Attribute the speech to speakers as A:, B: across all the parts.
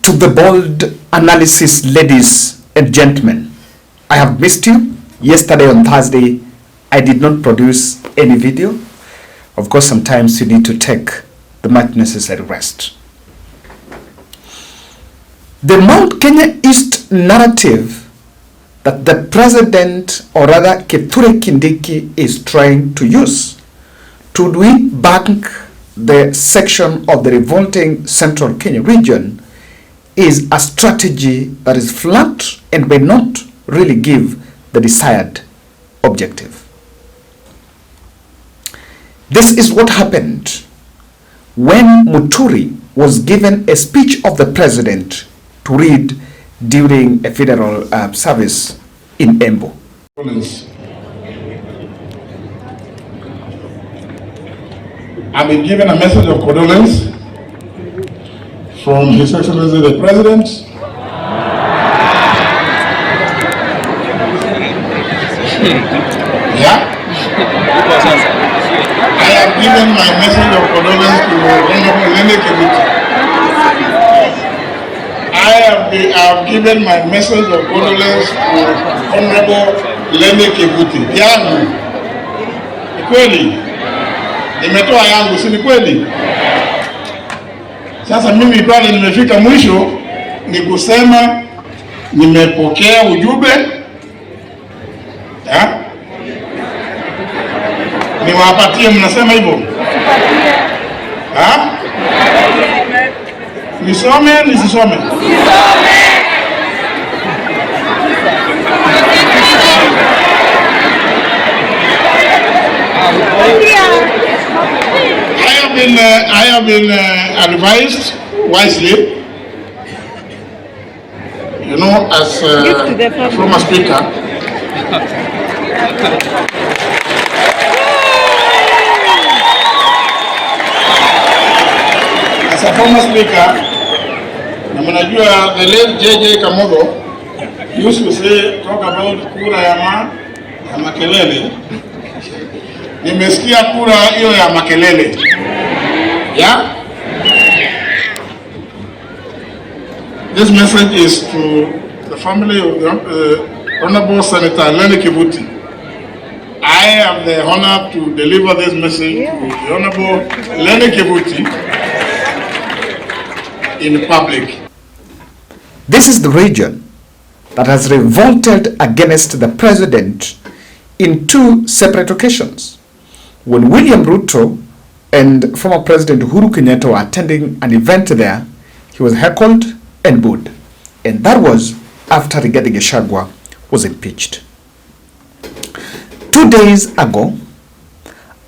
A: To the bold analysis, ladies and gentlemen, I have missed you. Yesterday on Thursday, I did not produce any video. Of course, sometimes you need to take the much necessary rest. The Mount Kenya East narrative that the president, or rather Kithure Kindiki, is trying to use to win back the section of the revolting central Kenya region is a strategy that is flat and may not really give the desired objective. This is what happened when Muturi was given a speech of the president to read during a federal service in Embus.
B: I've been given a message of condolence from His Excellency the President. Yeah? I have given my message of condolence to Honorable Delegates. I have given my message of condolence to Honorable Delegates. Yangu ni kweli, nimetoa yangu, si ni kweli? Sasa mimi pale nimefika mwisho ni kusema nimepokea ujumbe. Niwapatie, mnasema hivyo? Nisome, nisisome? I have been advised wisely, you know, as a former speaker. As a former speaker, na mnajua the late JJ Kamodo used to say, talk about kura ya makelele. Nimesikia kura hiyo ya makelele. Yeah? This message is to the family of the Honorable Senator Lenny Kivuti. I have the honor to deliver this message to the Honorable Lenny Kivuti in public.
A: This is the region that has revolted against the president in two separate occasions. When William Ruto and former President Uhuru Kenyatta were attending an event there, he was heckled and booed. And that was after Rigathi was impeached. 2 days ago,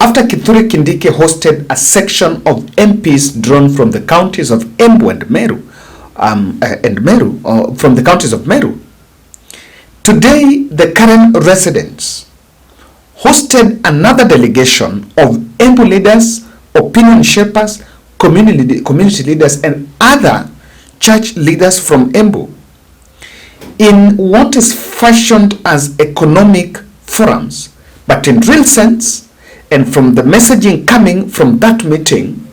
A: after Kithure Kindiki hosted a section of MPs drawn from the counties of Embu and Meru, from the counties of Meru, today the current residents hosted another delegation of Embu leaders, opinion shapers, community leaders, and other church leaders from Embu in what is fashioned as economic forums. But in real sense, and from the messaging coming from that meeting,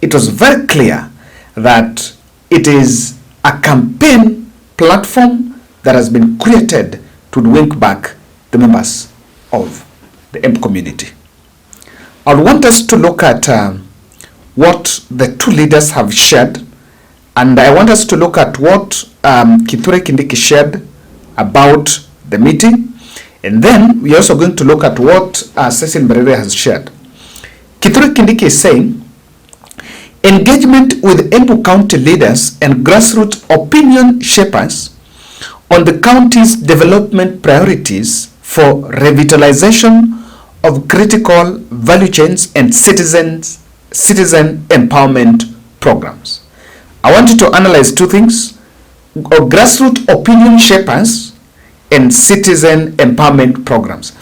A: it was very clear that it is a campaign platform that has been created to wink back the members of the Embu community. I want us to look at what the two leaders have shared, and I want us to look at what Kithure Kindiki shared about the meeting, and then we're also going to look at what Cecil Mberere has shared. Kithure Kindiki is saying, engagement with Embu County leaders and grassroots opinion shapers on the county's development priorities for revitalization of critical value chains and citizen empowerment programs. I want you to analyze two things: grassroots opinion shapers and citizen empowerment programs.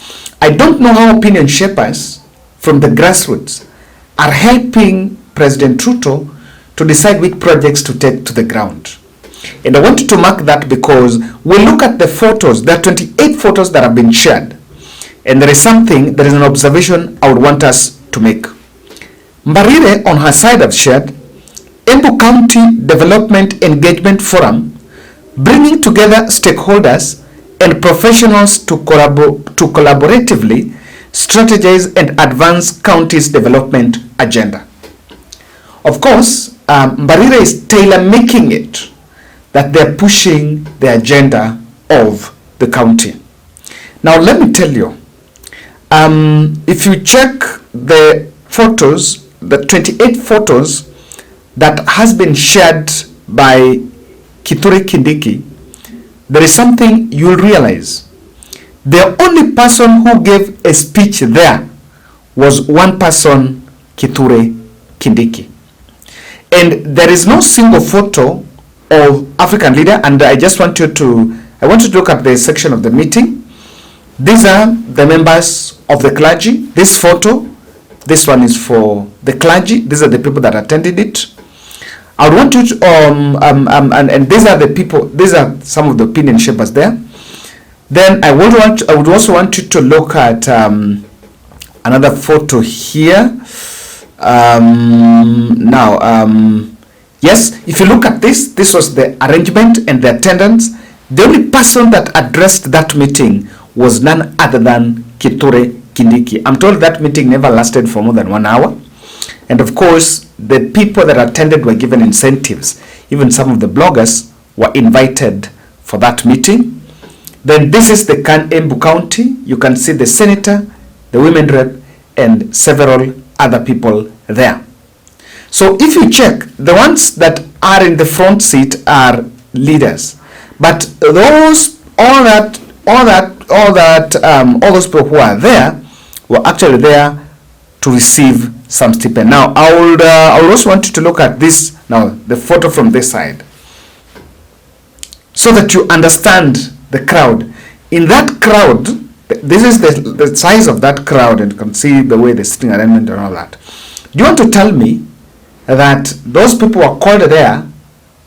A: I don't know how opinion shapers from the grassroots are helping President Ruto to decide which projects to take to the ground. And I want you to mark that because we look at the photos. There are 28 photos that have been shared. And there is an observation I would want us to make. Mbarire on her side have shared Embu County Development Engagement Forum, bringing together stakeholders and professionals to collaboratively strategize and advance county's development agenda. Of course, Mbarire is tailor-making it that they're pushing the agenda of the county. Now, let me tell you, if you check the photos, the 28 photos that has been shared by Kithure Kindiki, there is something you'll realize. The only person who gave a speech there was one person, Kithure Kindiki. And there is no single photo of African leader, and I want you to look at the section of the meeting. These are the members of the clergy. This photo, this one is for the clergy. These are the people that attended it. I would want you to, and these are the people, these are some of the opinion shapers there. Then I would also want you to look at another photo here. Yes, if you look at this was the arrangement and the attendance. The only person that addressed that meeting was none other than Kithure Kindiki. I'm told that meeting never lasted for more than 1 hour. And of course, the people that attended were given incentives. Even some of the bloggers were invited for that meeting. Then this is the Embu County. You can see the senator, the women rep, and several other people there. So if you check, the ones that are in the front seat are leaders, but those all those people who are there were actually there to receive some stipend. Now I would also want you to look at this now, the photo from this side, so that you understand the crowd. In that crowd, this is the size of that crowd, and you can see the way the sitting arrangement and all that. Do you want to tell me that those people were called there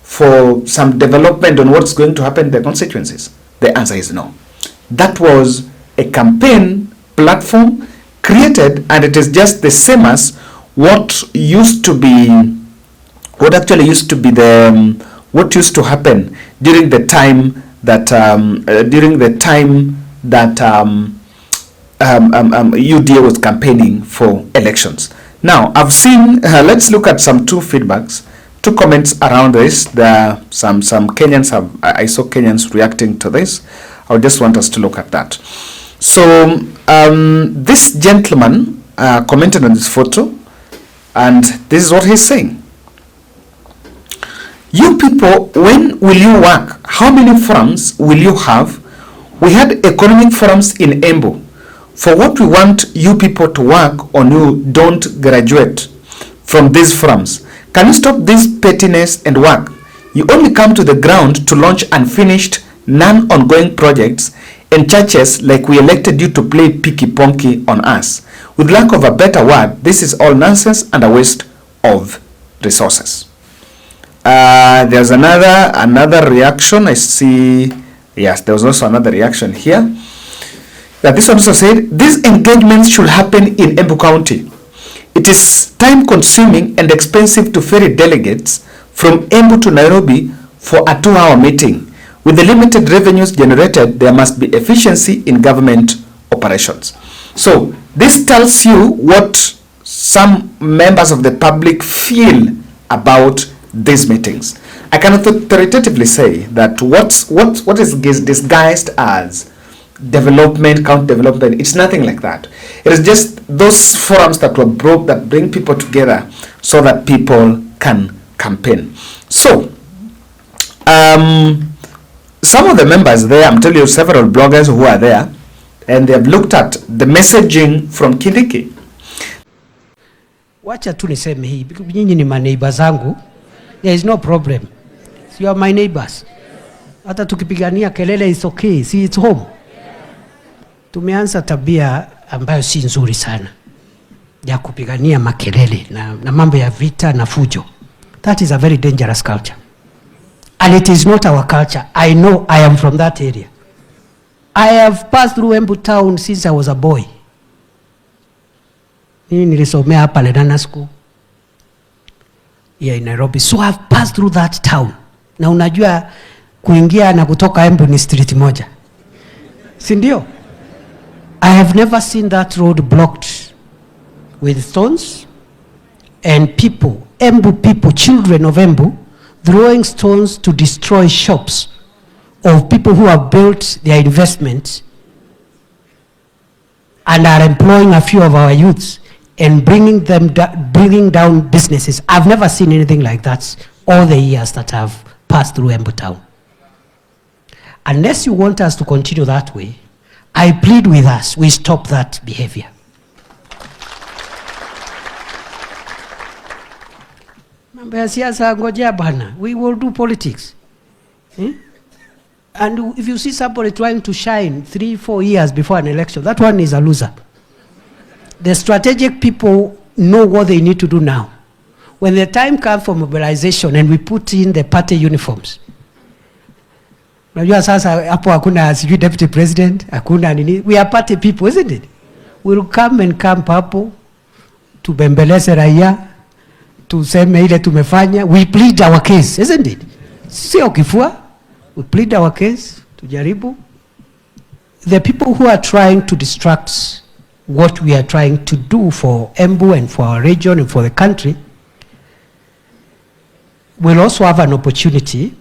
A: for some development on what's going to happen in the constituencies? The answer is no. That was a campaign platform created, and it is just the same as what used to be, what used to happen during the time that UDA was campaigning for elections. Now, I've seen, let's look at two comments around this. There are some Kenyans I saw Kenyans reacting to this. I just want us to look at that. So, this gentleman commented on this photo, and this is what he's saying. You people, when will you work? How many forums will you have? We had economic forums in Embu. For what we want you people to work on, you don't graduate from these forums. Can you stop this pettiness and work? You only come to the ground to launch unfinished, non-ongoing projects and churches like we elected you to play picky-ponky on us. With lack of a better word, this is all nonsense and a waste of resources. There's another reaction. I see. Yes, there was also another reaction here. This one also said, these engagements should happen in Embu County. It is time consuming and expensive to ferry delegates from Embu to Nairobi for a 2-hour meeting. With the limited revenues generated, there must be efficiency in government operations. So this tells you what some members of the public feel about these meetings. I can authoritatively say that what is disguised as development, county development, it's nothing like that. It is just those forums that were broke, that bring people together so that people can campaign. So some of the members there, I'm telling you, several bloggers who are there, and they have looked at the messaging from Kindiki.
C: Wacha tu niseme hii, nyinyi ni maneighbor zangu. There is no problem. You are my neighbors. Hata tukipigania kelele is okay. See, it's home. Tumeanza tabia ambayo si nzuri sana ya kupigania makelele na mambo ya vita na fujo. That is a very dangerous culture. And it is not our culture. I know, I am from that area. I have passed through Embu town since I was a boy. Mimi nilisomea hapa Lenana School. here in Nairobi. So I've passed through that town. Na unajua kuingia na kutoka Embu ni street moja. Si ndio? I have never seen that road blocked with stones and people, Embu people, children of Embu, throwing stones to destroy shops of people who have built their investments and are employing a few of our youths and bringing down businesses. I've never seen anything like that all the years that I've passed through Embu town. Unless you want us to continue that way, I plead with us, we stop that behavior. Mambo ya siasa ngojea bana, we will do politics. And if you see somebody trying to shine 3-4 years before an election, that one is a loser. The strategic people know what they need to do now. When the time comes for mobilization and we put in the party uniforms, unajua sasa hapo hakuna sijui deputy president, hakuna nini, we are party people, isn't it? We'll come and camp hapo, tubembeleze raia, tuseme ile tumefanya, we plead our case, isn't it? Sio kifua, we plead our case, tujaribu. The people who are trying to distract what we are trying to do for Embu and for our region and for the country will also have an opportunity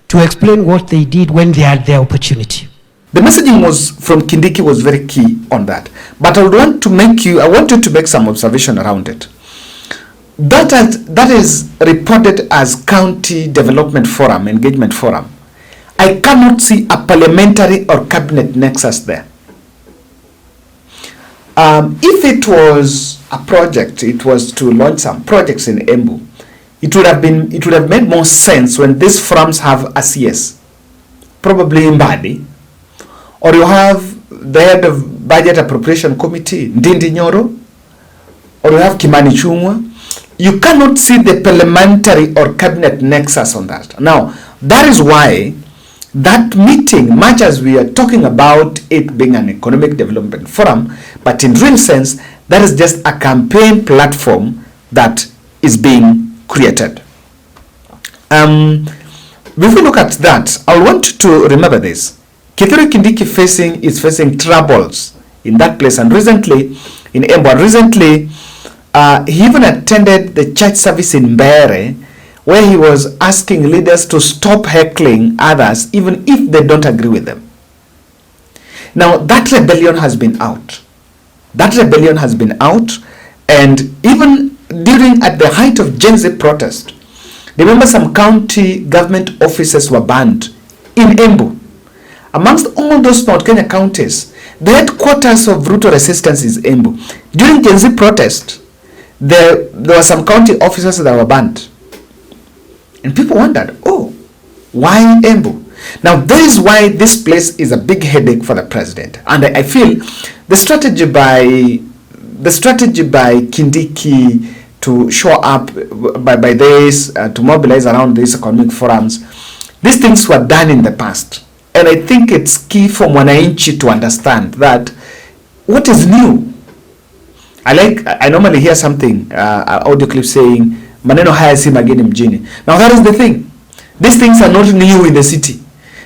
C: to explain what they did when they had their opportunity.
A: The messaging was from Kindiki was very key on that. But I want you to make some observation around it. That is reported as County Development Forum, Engagement Forum. I cannot see a parliamentary or cabinet nexus there. If it was a project, it was to launch some projects in Embu, it would have made more sense when these forums have a CS, probably Mbadi, or you have the head of Budget Appropriation Committee, Ndindi Nyoro, or you have Kimani Chungwa. You cannot see the parliamentary or cabinet nexus on that. Now, that is why that meeting, much as we are talking about it being an economic development forum, but in real sense, that is just a campaign platform that is being created. If we look at that, I want to remember this. Kithure Kindiki is facing troubles in that place, and recently in Embu, he even attended the church service in Mbere, where he was asking leaders to stop heckling others even if they don't agree with them. Now that rebellion has been out. And even at the height of Gen Z protest, remember some county government offices were banned in Embu. Amongst all those Mount Kenya counties, the headquarters of Ruto resistance is Embu. During Gen Z protest, there were some county offices that were banned. And people wondered, oh, why Embu? Now, that is why this place is a big headache for the president. And I feel the strategy by Kindiki to show up by this, to mobilize around these economic forums, these things were done in the past. And I think it's key for Mwananchi to understand that what is new. I normally hear something, audio clip saying, maneno haya si mageni mjini. Now that is the thing. These things are not new in the city.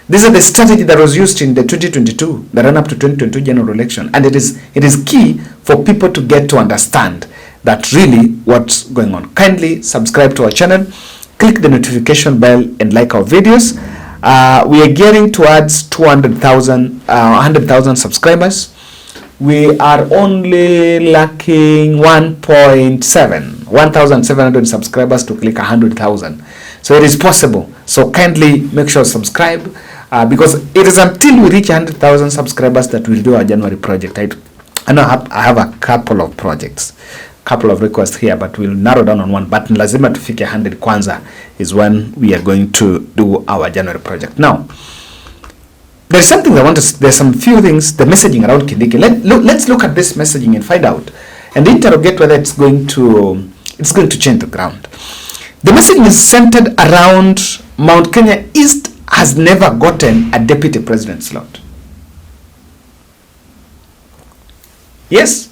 A: These are the strategy that was used in the 2022, the run up to 2022 general election. And it is key for people to get to understand that really what's going on. Kindly subscribe to our channel, click the notification bell and like our videos. We are gearing towards 100,000 subscribers. We are only lacking 1,700 subscribers to click 100,000. So it is possible. So kindly make sure to subscribe because it is until we reach 100,000 subscribers that we'll do our January project. I have a couple of projects, couple of requests here, but we'll narrow down on one. But lazima tufike 100 kwanza is when we are going to do our January project. Now, there's something there's some few things, the messaging around Kindiki. Let's look at this messaging and find out and interrogate whether it's going to change the ground. The messaging is centered around Mount Kenya East has never gotten a deputy president slot. Yes.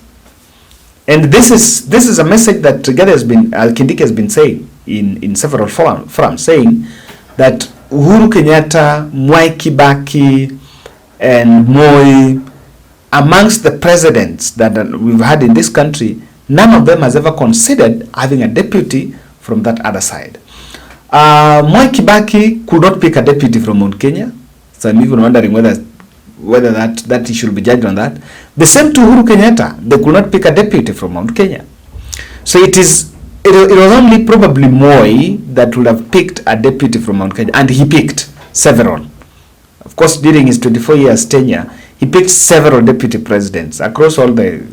A: And this is a message that Kindiki has been saying. in several forums saying that Uhuru Kenyatta, Mwai Kibaki, and Moi, amongst the presidents that we've had in this country, none of them has ever considered having a deputy from that other side. Mwai Kibaki could not pick a deputy from Mount Kenya, so I'm even wondering whether that he should be judged on that. The same to Uhuru Kenyatta, they could not pick a deputy from Mount Kenya. So it was only probably Moi that would have picked a deputy from Mount Kenya, and he picked several. Of course, during his 24 years tenure, he picked several deputy presidents across all the,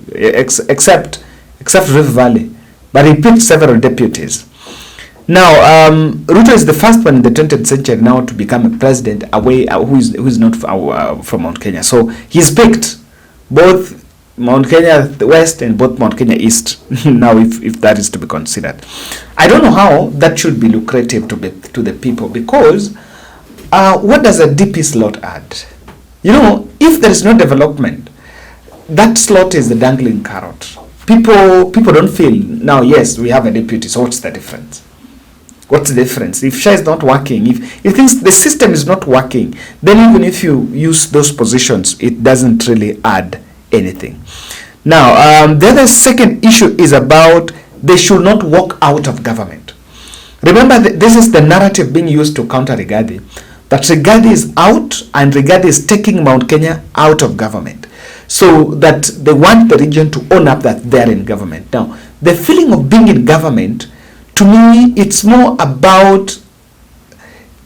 A: except Rift Valley, but he picked several deputies. Now, Ruto is the first one in the 20th century now to become a president away who is not from Mount Kenya. So he's picked both Mount Kenya West and both Mount Kenya East. Now, if that is to be considered, I don't know how that should be lucrative to the people, because what does a DP slot add? You know, if there is no development, that slot is the dangling carrot. People don't feel now. Yes, we have a deputy. So what's the difference? What's the difference? If SHA is not working, if the system is not working, then even if you use those positions, it doesn't really add anything. Now, the other second issue is about they should not walk out of government. Remember, this is the narrative being used to counter Rigathi, that Rigathi is out and Rigathi is taking Mount Kenya out of government, so that they want the region to own up that they're in government. Now, the feeling of being in government, to me, it's more about,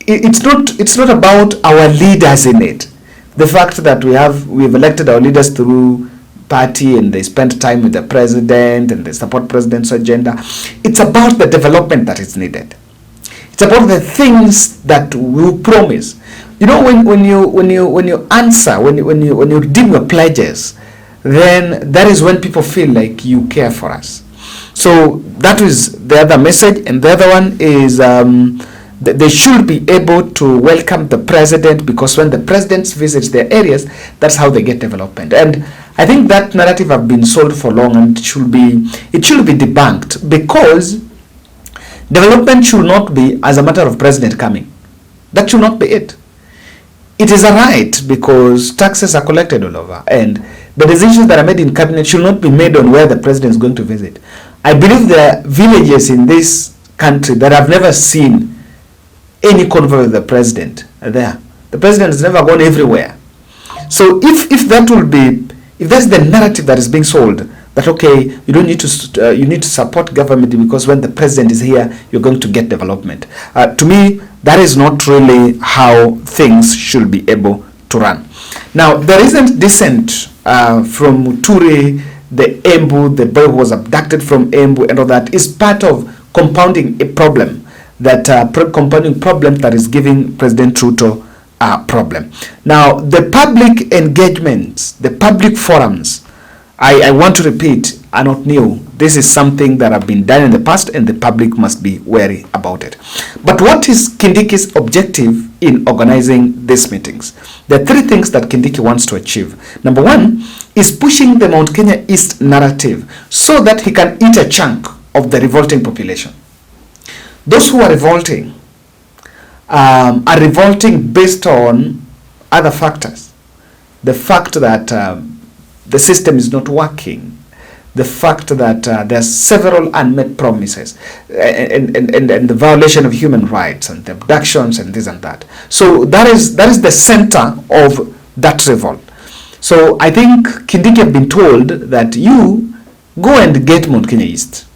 A: it's not about our leaders in it. The fact that we've elected our leaders through party and they spend time with the president and they support president's agenda. It's about the development that is needed. It's about the things that we promise. You know, when you answer, when you redeem your pledges, then that is when people feel like you care for us. So that is the other message, and the other one is they should be able to welcome the president, because when the president visits their areas, that's how they get development. And I think that narrative have been sold for long, and it should be debunked, because development should not be as a matter of president coming. That should not be it. It is a right, because taxes are collected all over, and the decisions that are made in cabinet should not be made on where the president is going to visit. I believe there are villages in this country that have never seen any convoy with the president there. The president has never gone everywhere. So if that's the narrative that is being sold, that okay, you don't need to you need to support government because when the president is here, you're going to get development. To me, that is not really how things should be able to run. Now, the recent descent from Muturi, the Embu, the boy who was abducted from Embu, and all that is part of compounding a problem that is giving President Ruto a problem. Now, the public engagements, the public forums, I want to repeat, are not new. This is something that have been done in the past, and the public must be wary about it. But what is Kindiki's objective in organizing these meetings? There are three things that Kindiki wants to achieve. Number one is pushing the Mount Kenya East narrative so that he can eat a chunk of the revolting population. Those who are revolting based on other factors. The fact that the system is not working, the fact that there's several unmet promises, and the violation of human rights and the abductions and this and that. So that is the center of that revolt. So I think Kindiki have been told that you go and get Mount Kenya East.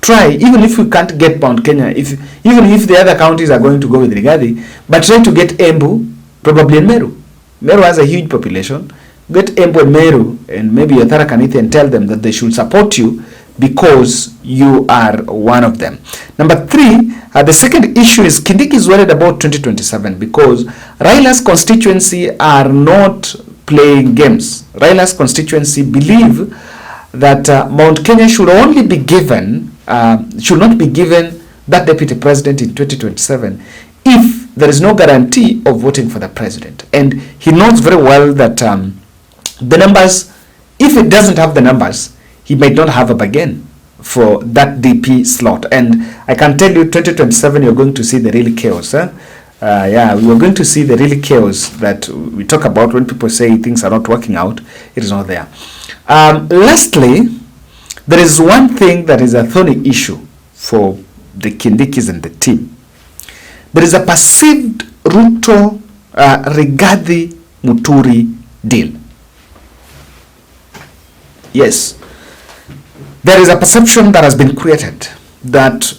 A: Try, even if we can't get Mount Kenya, even if the other counties are going to go with Rigathi, but try to get Embu, probably in Meru. Meru has a huge population. Get Embu and Meru, and maybe Othara Kanithi, and tell them that they should support you because you are one of them. Number three, the second issue is Kindiki is worried about 2027 because Raila's constituency are not playing games. Raila's constituency believe that Mount Kenya should only be given, should not be given that deputy president in 2027 if there is no guarantee of voting for the president. And he knows very well that the numbers, if it doesn't have the numbers, he might not have a bargain. for that DP slot. And I can tell you 2027 you're going to see the real chaos. Yeah, we are going to see the real chaos that we talk about when people say things are not working out. It is not there. Lastly, there is one thing that is a thorny issue for the Kindikis and the team. There is a perceived Ruto Rigathi Muturi deal. Yes, there is a perception that has been created that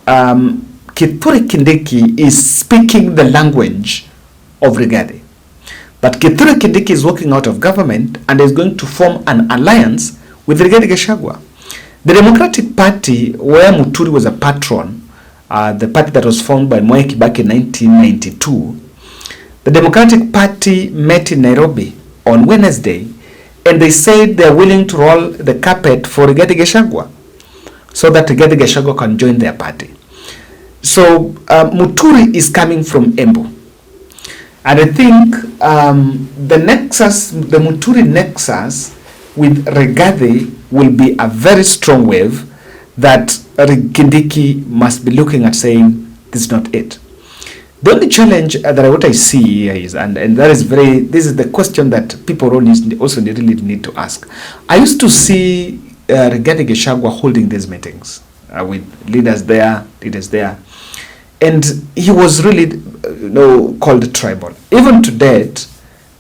A: Kithure Kindiki is speaking the language of Rigathi. But Kithure Kindiki is working out of government and is going to form an alliance with Rigathi Gachagua. The Democratic Party, where Muturi was a patron, the party that was formed by Mwai Kibaki in 1992, the Democratic Party met in Nairobi on Wednesday, and they said they are willing to roll the carpet for Rigathi Gachagua so that Rigathi Gachagua can join their party. So Muturi is coming from Embu. And I think the Muturi nexus with Rigathi will be a very strong wave that Kindiki must be looking at, saying this is not it. The only challenge that what I see here is, and that is this is the question that people also really need to ask. I used to see Rigathi Gachagua holding these meetings with leaders there, and he was really called tribal. Even to date,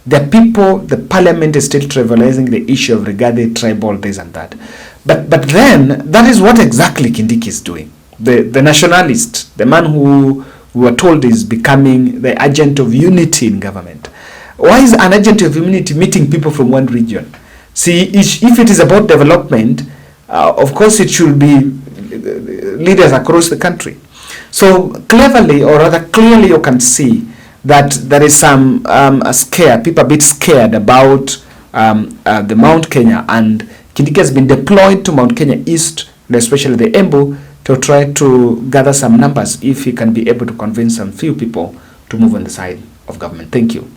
A: the parliament is still trivializing the issue of Rigathi, tribal, this and that. But then, that is what exactly Kindiki is doing. The nationalist, the man who we were told is becoming the agent of unity in government. Why is an agent of unity meeting people from one region? See, if it is about development, of course it should be leaders across the country. So cleverly, or rather clearly, you can see that there is some scare, people a bit scared about the Mount Kenya, and Kindiki has been deployed to Mount Kenya East, and especially the Embu, to try to gather some numbers if he can be able to convince some few people to move on the side of government. Thank you.